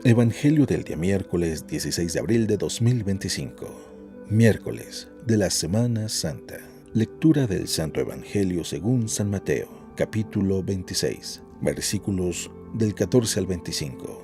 Evangelio del día miércoles 16 de abril de 2025. Miércoles de la Semana Santa. Lectura del Santo Evangelio según San Mateo, capítulo 26, versículos del 14 al 25.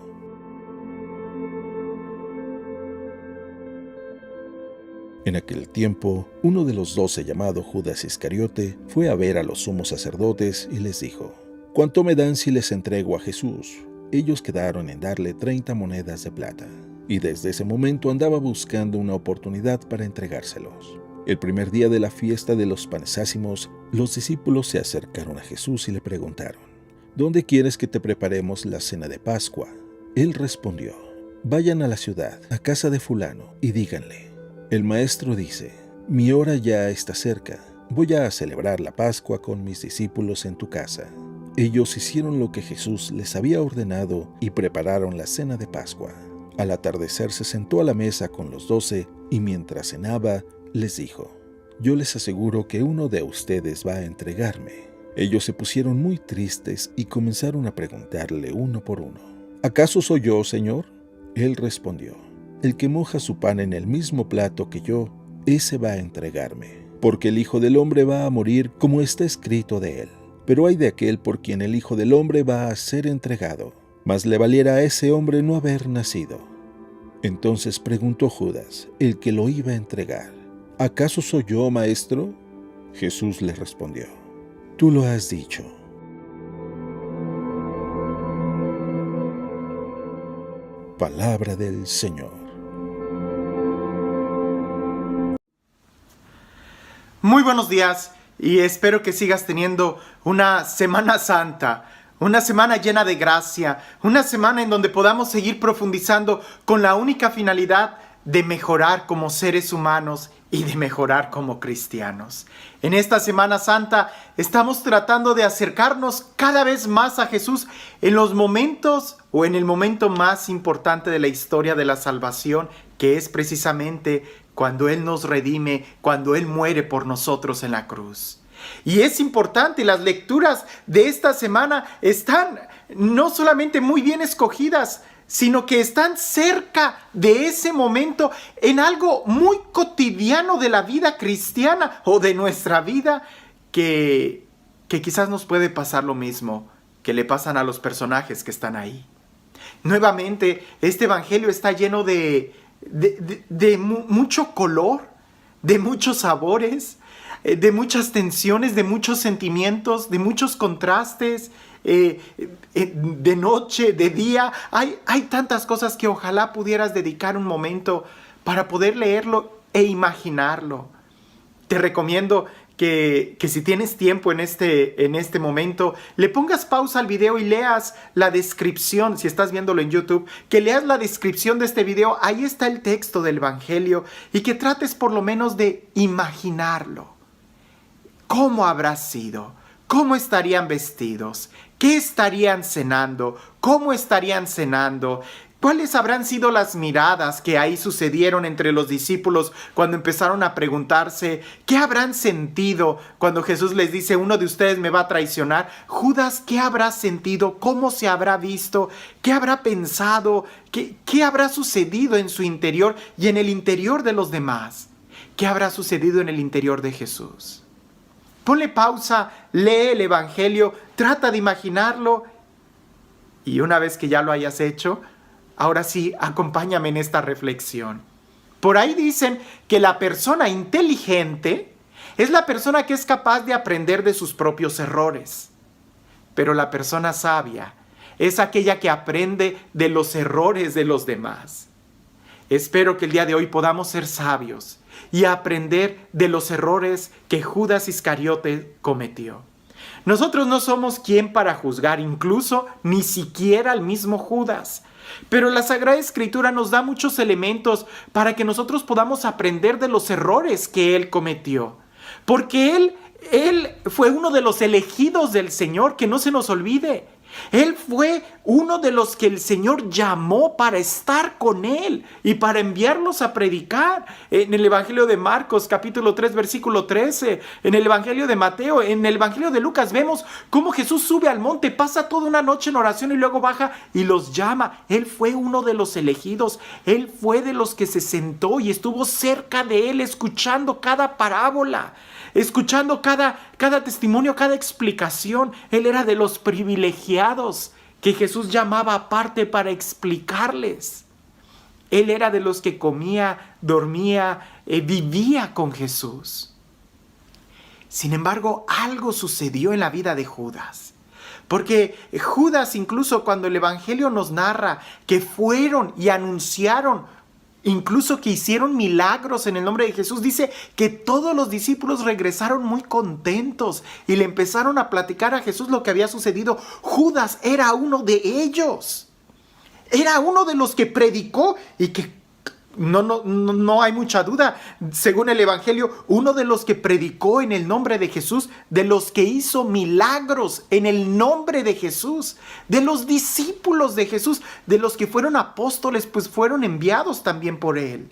En aquel tiempo, uno de los 12, llamado Judas Iscariote, fue a ver a los sumos sacerdotes y les dijo: ¿Cuánto me dan si les entrego a Jesús? Ellos quedaron en darle 30 monedas de plata, y desde ese momento andaba buscando una oportunidad para entregárselos. El primer día de la fiesta de los panes ácimos, los discípulos se acercaron a Jesús y le preguntaron: ¿Dónde quieres que te preparemos la cena de Pascua? Él respondió: Vayan a la ciudad, a casa de fulano, y díganle: el maestro dice, mi hora ya está cerca, voy a celebrar la Pascua con mis discípulos en tu casa. Ellos hicieron lo que Jesús les había ordenado y prepararon la cena de Pascua. Al atardecer se sentó a la mesa con los 12 y mientras cenaba les dijo: yo les aseguro que uno de ustedes va a entregarme. Ellos se pusieron muy tristes y comenzaron a preguntarle uno por uno: ¿acaso soy yo, Señor? Él respondió: el que moja su pan en el mismo plato que yo, ese va a entregarme. Porque el Hijo del Hombre va a morir como está escrito de él. Pero ay de aquel por quien el Hijo del Hombre va a ser entregado. Mas le valiera a ese hombre no haber nacido. Entonces preguntó Judas, el que lo iba a entregar: ¿acaso soy yo, maestro? Jesús le respondió: tú lo has dicho. Palabra del Señor. Muy buenos días y espero que sigas teniendo una Semana Santa, una semana llena de gracia, una semana en donde podamos seguir profundizando con la única finalidad de mejorar como seres humanos y de mejorar como cristianos. En esta Semana Santa estamos tratando de acercarnos cada vez más a Jesús en los momentos o en el momento más importante de la historia de la salvación, que es precisamente cuando Él nos redime, cuando Él muere por nosotros en la cruz. Y es importante, las lecturas de esta semana están no solamente muy bien escogidas, sino que están cerca de ese momento en algo muy cotidiano de la vida cristiana o de nuestra vida que quizás nos puede pasar lo mismo que le pasan a los personajes que están ahí. Nuevamente, este evangelio está lleno de mucho color, de muchos sabores, de muchas tensiones, de muchos sentimientos, de muchos contrastes, de noche, de día. Hay tantas cosas que ojalá pudieras dedicar un momento para poder leerlo e imaginarlo. Te recomiendo que si tienes tiempo en este momento, le pongas pausa al video y leas la descripción. Si estás viéndolo en YouTube, que leas la descripción de este video. Ahí está el texto del Evangelio y que trates por lo menos de imaginarlo. ¿Cómo habrá sido? ¿Cómo estarían vestidos? ¿Qué estarían cenando? ¿Cómo estarían cenando? ¿Cuáles habrán sido las miradas que ahí sucedieron entre los discípulos cuando empezaron a preguntarse qué habrán sentido cuando Jesús les dice: uno de ustedes me va a traicionar? Judas, ¿qué habrá sentido? ¿Cómo se habrá visto? ¿Qué habrá pensado? ¿Qué habrá sucedido en su interior y en el interior de los demás? ¿Qué habrá sucedido en el interior de Jesús? Ponle pausa, lee el Evangelio, trata de imaginarlo y una vez que ya lo hayas hecho, ahora sí, acompáñame en esta reflexión. Por ahí dicen que la persona inteligente es la persona que es capaz de aprender de sus propios errores. Pero la persona sabia es aquella que aprende de los errores de los demás. Espero que el día de hoy podamos ser sabios y aprender de los errores que Judas Iscariote cometió. Nosotros no somos quien para juzgar, incluso ni siquiera al mismo Judas. Pero la Sagrada Escritura nos da muchos elementos para que nosotros podamos aprender de los errores que él cometió. Porque él fue uno de los elegidos del Señor, que no se nos olvide. Él fue uno de los que el Señor llamó para estar con Él y para enviarlos a predicar. En el Evangelio de Marcos, capítulo 3, versículo 13, en el Evangelio de Mateo, en el Evangelio de Lucas, vemos cómo Jesús sube al monte, pasa toda una noche en oración y luego baja y los llama. Él fue uno de los elegidos. Él fue de los que se sentó y estuvo cerca de Él, escuchando cada parábola, escuchando cada testimonio, cada explicación. Él era de los privilegiados que Jesús llamaba aparte para explicarles. Él era de los que comía, dormía, vivía con Jesús. Sin embargo, algo sucedió en la vida de Judas. Porque Judas, incluso cuando el Evangelio nos narra que fueron y anunciaron, incluso que hicieron milagros en el nombre de Jesús, dice que todos los discípulos regresaron muy contentos y le empezaron a platicar a Jesús lo que había sucedido. Judas era uno de ellos. Era uno de los que predicó y que no hay mucha duda, según el Evangelio, uno de los que predicó en el nombre de Jesús, de los que hizo milagros en el nombre de Jesús, de los discípulos de Jesús, de los que fueron apóstoles, pues fueron enviados también por Él.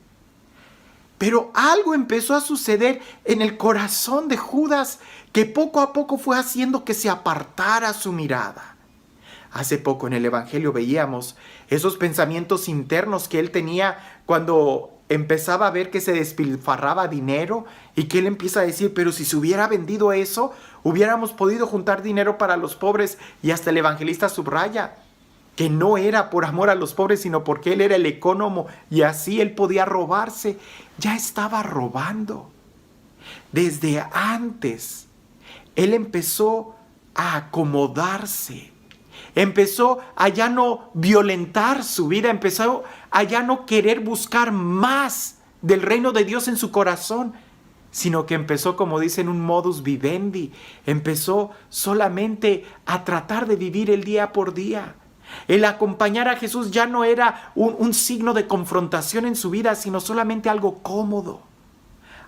Pero algo empezó a suceder en el corazón de Judas que poco a poco fue haciendo que se apartara su mirada. Hace poco en el Evangelio veíamos esos pensamientos internos que él tenía cuando empezaba a ver que se despilfarraba dinero y que él empieza a decir, pero si se hubiera vendido eso, hubiéramos podido juntar dinero para los pobres. Y hasta el evangelista subraya que no era por amor a los pobres, sino porque él era el ecónomo y así él podía robarse. Ya estaba robando. Desde antes, él empezó a acomodarse. Empezó a ya no violentar su vida, empezó a ya no querer buscar más del reino de Dios en su corazón, sino que empezó, como dicen, un modus vivendi. Empezó solamente a tratar de vivir el día por día. El acompañar a Jesús ya no era un signo de confrontación en su vida, sino solamente algo cómodo,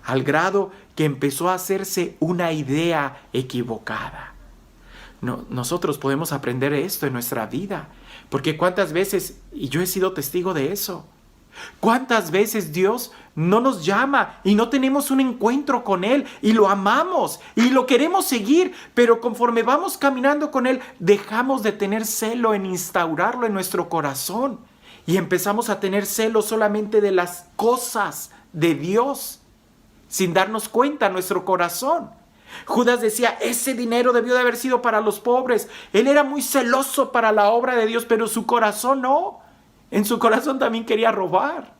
al grado que empezó a hacerse una idea equivocada. Nosotros podemos aprender esto en nuestra vida, porque cuántas veces, y yo he sido testigo de eso, cuántas veces Dios no nos llama y no tenemos un encuentro con Él y lo amamos y lo queremos seguir, pero conforme vamos caminando con Él, dejamos de tener celo en instaurarlo en nuestro corazón y empezamos a tener celo solamente de las cosas de Dios, sin darnos cuenta en nuestro corazón. Judas decía, ese dinero debió de haber sido para los pobres. Él era muy celoso para la obra de Dios, pero su corazón no. En su corazón también quería robar.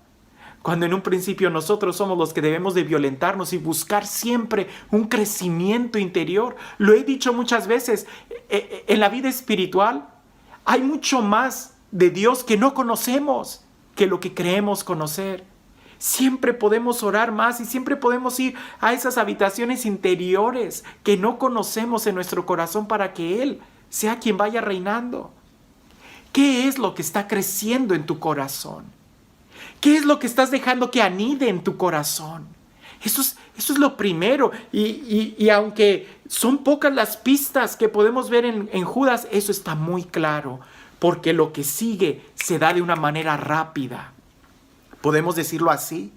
Cuando en un principio nosotros somos los que debemos de violentarnos y buscar siempre un crecimiento interior. Lo he dicho muchas veces, en la vida espiritual hay mucho más de Dios que no conocemos que lo que creemos conocer. Siempre podemos orar más y siempre podemos ir a esas habitaciones interiores que no conocemos en nuestro corazón para que Él sea quien vaya reinando. ¿Qué es lo que está creciendo en tu corazón? ¿Qué es lo que estás dejando que anide en tu corazón? Eso es lo primero. Y aunque son pocas las pistas que podemos ver en Judas, eso está muy claro, porque lo que sigue se da de una manera rápida. Podemos decirlo así,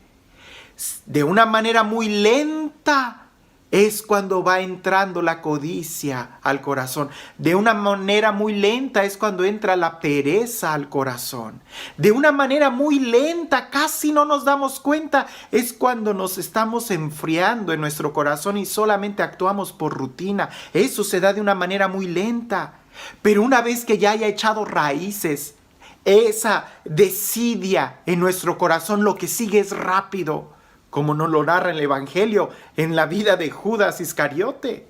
de una manera muy lenta es cuando va entrando la codicia al corazón. De una manera muy lenta es cuando entra la pereza al corazón. De una manera muy lenta, casi no nos damos cuenta, es cuando nos estamos enfriando en nuestro corazón y solamente actuamos por rutina. Eso se da de una manera muy lenta. Pero una vez que ya haya echado raíces, esa desidia en nuestro corazón, lo que sigue es rápido, como nos lo narra el Evangelio en la vida de Judas Iscariote.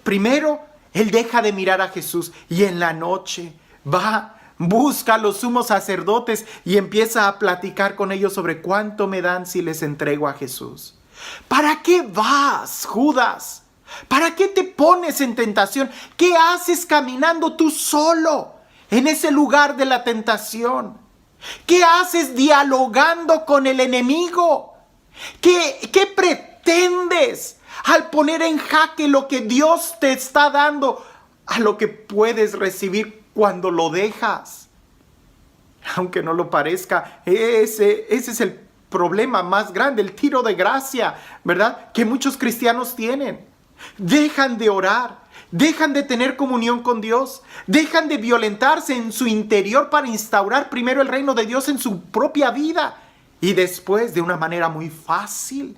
Primero, él deja de mirar a Jesús y en la noche busca a los sumos sacerdotes y empieza a platicar con ellos sobre cuánto me dan si les entrego a Jesús. ¿Para qué vas, Judas? ¿Para qué te pones en tentación? ¿Qué haces caminando tú solo en ese lugar de la tentación? ¿Qué haces dialogando con el enemigo? ¿Qué pretendes al poner en jaque lo que Dios te está dando a lo que puedes recibir cuando lo dejas. Aunque no lo parezca, ese es el problema más grande, el tiro de gracia, ¿verdad? Que muchos cristianos tienen. Dejan de orar, dejan de tener comunión con Dios, dejan de violentarse en su interior para instaurar primero el reino de Dios en su propia vida. Y después, de una manera muy fácil,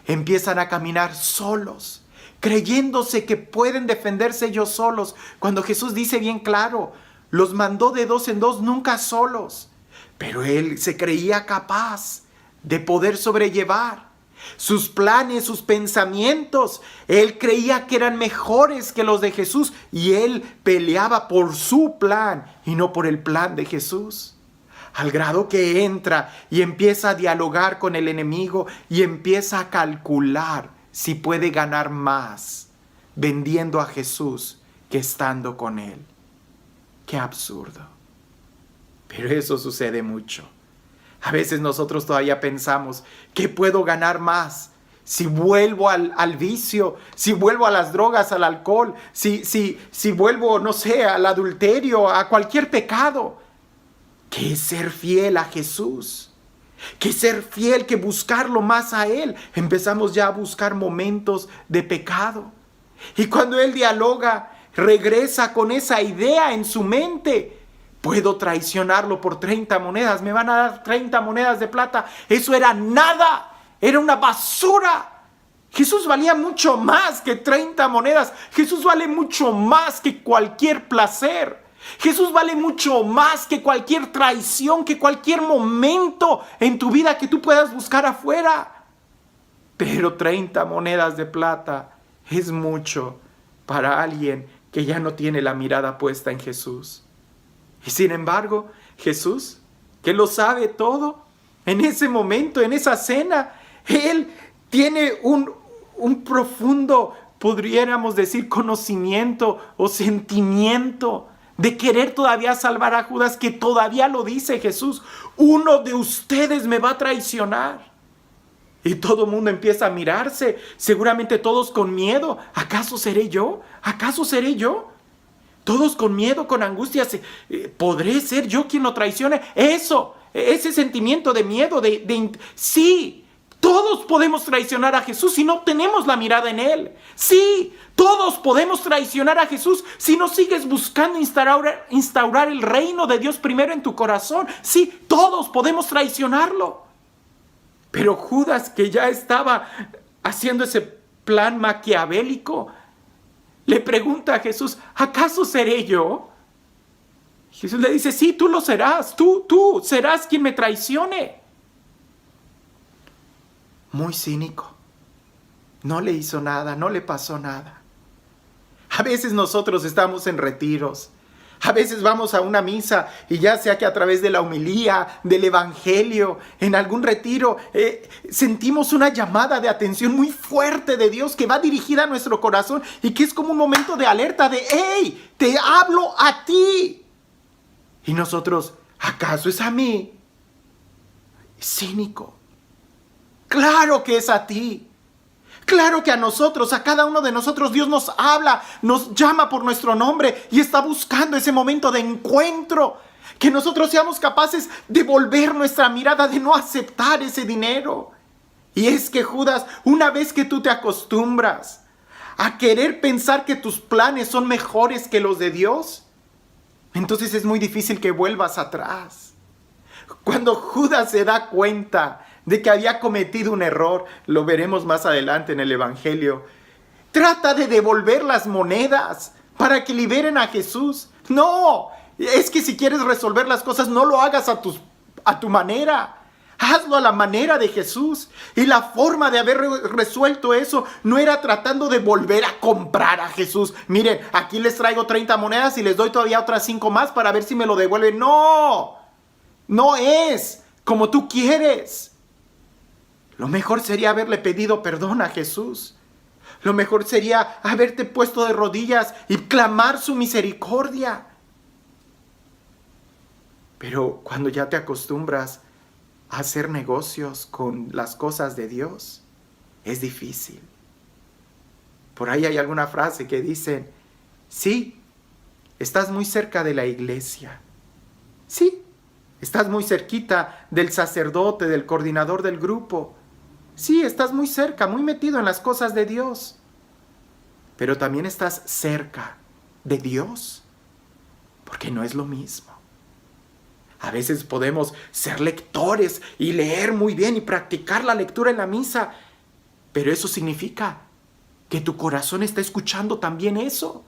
empiezan a caminar solos, creyéndose que pueden defenderse ellos solos, cuando Jesús dice bien claro, los mandó de dos en dos, nunca solos. Pero él se creía capaz de poder sobrellevar sus planes, sus pensamientos. Él creía que eran mejores que los de Jesús y él peleaba por su plan y no por el plan de Jesús. Al grado que entra y empieza a dialogar con el enemigo y empieza a calcular si puede ganar más vendiendo a Jesús que estando con él. ¡Qué absurdo! Pero eso sucede mucho. A veces nosotros todavía pensamos que puedo ganar más si vuelvo al vicio, si vuelvo a las drogas, al alcohol, si vuelvo, no sé, al adulterio, a cualquier pecado. Que es ser fiel a Jesús, que ser fiel, que buscarlo más a Él. Empezamos ya a buscar momentos de pecado. Y cuando Él dialoga, regresa con esa idea en su mente. Puedo traicionarlo por 30 monedas, me van a dar 30 monedas de plata. Eso era nada, era una basura. Jesús valía mucho más que 30 monedas. Jesús vale mucho más que cualquier placer. Jesús vale mucho más que cualquier traición, que cualquier momento en tu vida que tú puedas buscar afuera. Pero 30 monedas de plata es mucho para alguien que ya no tiene la mirada puesta en Jesús. Y sin embargo, Jesús, que lo sabe todo, en ese momento, en esa cena, Él tiene un profundo, podríamos decir, conocimiento o sentimiento de querer todavía salvar a Judas, que todavía lo dice Jesús: uno de ustedes me va a traicionar. Y todo el mundo empieza a mirarse, seguramente todos con miedo. ¿Acaso seré yo? ¿Acaso seré yo? Todos con miedo, con angustia. ¿Podré ser yo quien lo traicione? Ese sentimiento de miedo, sí, todos podemos traicionar a Jesús si no tenemos la mirada en Él. Sí, todos podemos traicionar a Jesús si no sigues buscando instaurar el reino de Dios primero en tu corazón. Sí, todos podemos traicionarlo. Pero Judas, que ya estaba haciendo ese plan maquiavélico, le pregunta a Jesús: ¿acaso seré yo? Jesús le dice: sí, tú lo serás, tú serás quien me traicione. Muy cínico. No le hizo nada, no le pasó nada. A veces nosotros estamos en retiros. A veces vamos a una misa y ya sea que a través de la homilía, del evangelio, en algún retiro, sentimos una llamada de atención muy fuerte de Dios que va dirigida a nuestro corazón y que es como un momento de alerta de: ¡hey! Te hablo a ti. Y nosotros: ¿acaso es a mí? Cínico. Claro que es a ti. Claro que a nosotros, a cada uno de nosotros, Dios nos habla, nos llama por nuestro nombre y está buscando ese momento de encuentro. Que nosotros seamos capaces de volver nuestra mirada, de no aceptar ese dinero. Y es que Judas, una vez que tú te acostumbras a querer pensar que tus planes son mejores que los de Dios, entonces es muy difícil que vuelvas atrás. Cuando Judas se da cuenta de que había cometido un error, lo veremos más adelante en el evangelio, trata de devolver las monedas para que liberen a Jesús. No, es que si quieres resolver las cosas, no lo hagas a tu manera. Hazlo a la manera de Jesús. Y la forma de haber resuelto eso no era tratando de volver a comprar a Jesús. Miren, aquí les traigo 30 monedas y les doy todavía otras 5 más para ver si me lo devuelven. No, no es como tú quieres. Lo mejor sería haberle pedido perdón a Jesús. Lo mejor sería haberte puesto de rodillas y clamar su misericordia. Pero cuando ya te acostumbras a hacer negocios con las cosas de Dios, es difícil. Por ahí hay alguna frase que dice: Sí, estás muy cerca de la iglesia. Sí, estás muy cerquita del sacerdote, del coordinador del grupo. Sí, estás muy cerca, muy metido en las cosas de Dios. Pero también estás cerca de Dios, porque no es lo mismo. A veces podemos ser lectores y leer muy bien y practicar la lectura en la misa, pero eso significa que tu corazón está escuchando también eso,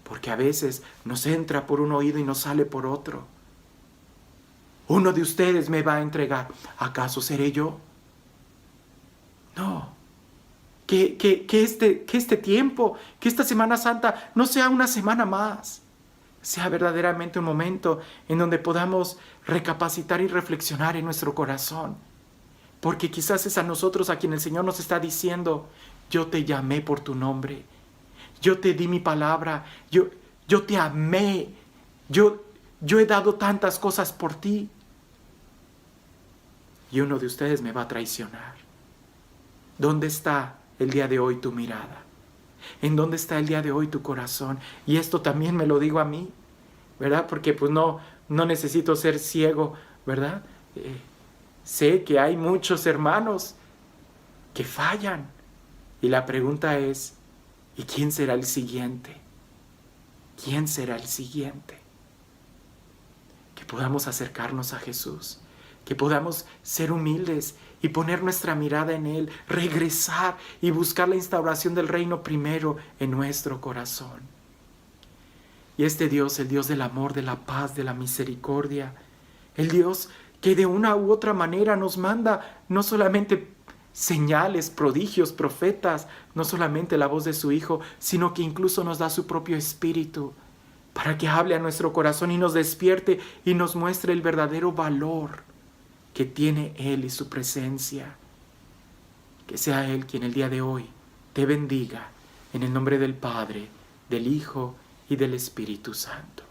porque a veces nos entra por un oído y nos sale por otro. Uno de ustedes me va a entregar. ¿Acaso seré yo? No. Que este tiempo, que esta Semana Santa no sea una semana más, sea verdaderamente un momento en donde podamos recapacitar y reflexionar en nuestro corazón. Porque quizás es a nosotros a quien el Señor nos está diciendo: yo te llamé por tu nombre, yo te di mi palabra, yo te amé, yo he dado tantas cosas por ti. Y uno de ustedes me va a traicionar. ¿Dónde está el día de hoy tu mirada? ¿En dónde está el día de hoy tu corazón? Y esto también me lo digo a mí, ¿verdad? Porque pues no necesito ser ciego, ¿verdad? Sé que hay muchos hermanos que fallan. Y la pregunta es, ¿y quién será el siguiente? ¿Quién será el siguiente? Que podamos acercarnos a Jesús, que podamos ser humildes y poner nuestra mirada en Él, regresar y buscar la instauración del reino primero en nuestro corazón. Y este Dios, el Dios del amor, de la paz, de la misericordia, el Dios que de una u otra manera nos manda no solamente señales, prodigios, profetas, no solamente la voz de su Hijo, sino que incluso nos da su propio Espíritu para que hable a nuestro corazón y nos despierte y nos muestre el verdadero valor que tiene Él y su presencia. Que sea Él quien el día de hoy te bendiga en el nombre del Padre, del Hijo y del Espíritu Santo.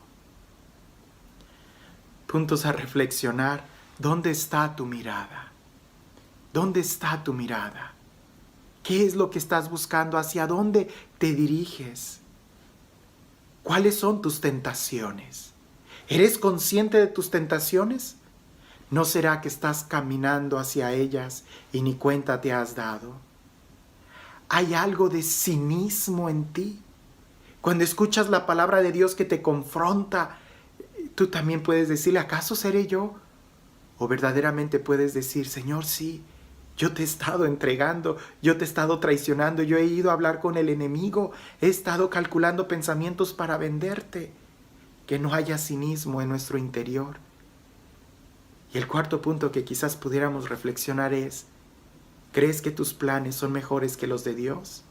Puntos a reflexionar. ¿Dónde está tu mirada? ¿Dónde está tu mirada? ¿Qué es lo que estás buscando? ¿Hacia dónde te diriges? ¿Cuáles son tus tentaciones? ¿Eres consciente de tus tentaciones? ¿No será que estás caminando hacia ellas y ni cuenta te has dado? ¿Hay algo de cinismo en ti? Cuando escuchas la palabra de Dios que te confronta, tú también puedes decirle, ¿acaso seré yo? O verdaderamente puedes decir, Señor, sí, yo te he estado entregando, yo te he estado traicionando, yo he ido a hablar con el enemigo, he estado calculando pensamientos para venderte. Que no haya cinismo en nuestro interior. Y el cuarto punto que quizás pudiéramos reflexionar es, ¿crees que tus planes son mejores que los de Dios?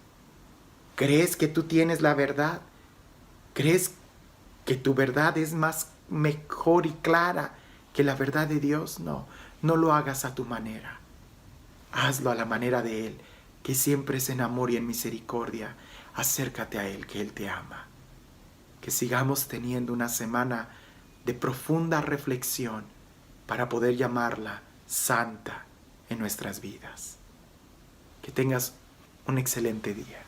¿Crees que tú tienes la verdad? ¿Crees que tu verdad es mejor y clara que la verdad de Dios? No lo hagas a tu manera. Hazlo a la manera de Él, que siempre es en amor y en misericordia. Acércate a Él, que Él te ama. Que sigamos teniendo una semana de profunda reflexión para poder llamarla santa en nuestras vidas. Que tengas un excelente día.